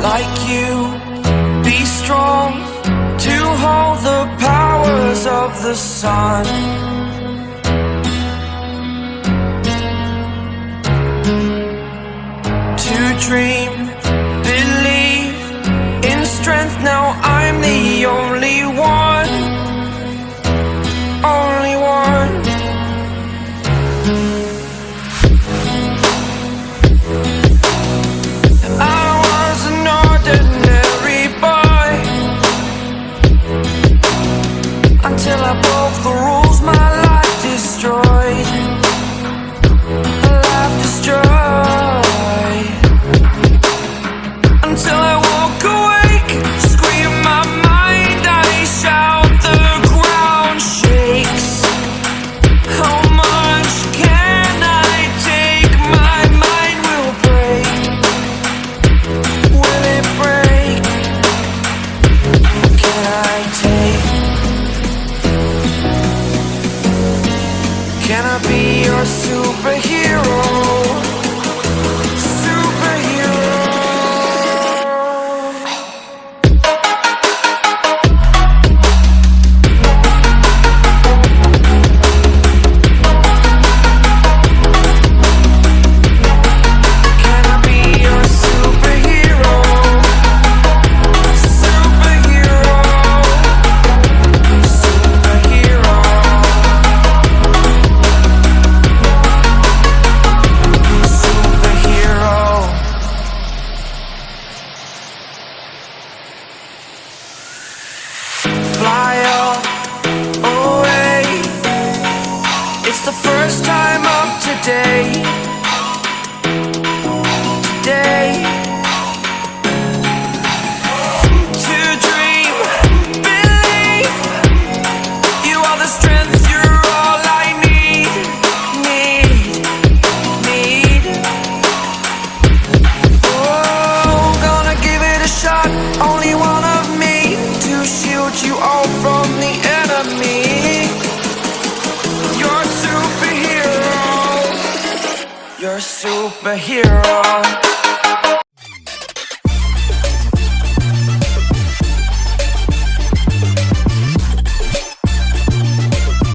like you, be strong to hold the powers of the sun. To dream, believe in strength. Now I'm the only one, only one. I was an ordinary boy until I broke the rules. My life destroyed, life destroyed. Until I woke awake, scream my mind, I shout, the ground shakes. How much can I take? My mind will break. Will it break? Can I take? Can I be your superhero? Fly away. It's the first time of today. Today. To dream, believe. You are the strength, you're all I need. Need. Oh, gonna give it a shot. Only one of me to shield you all from the enemy. You're a superhero. You're a superhero.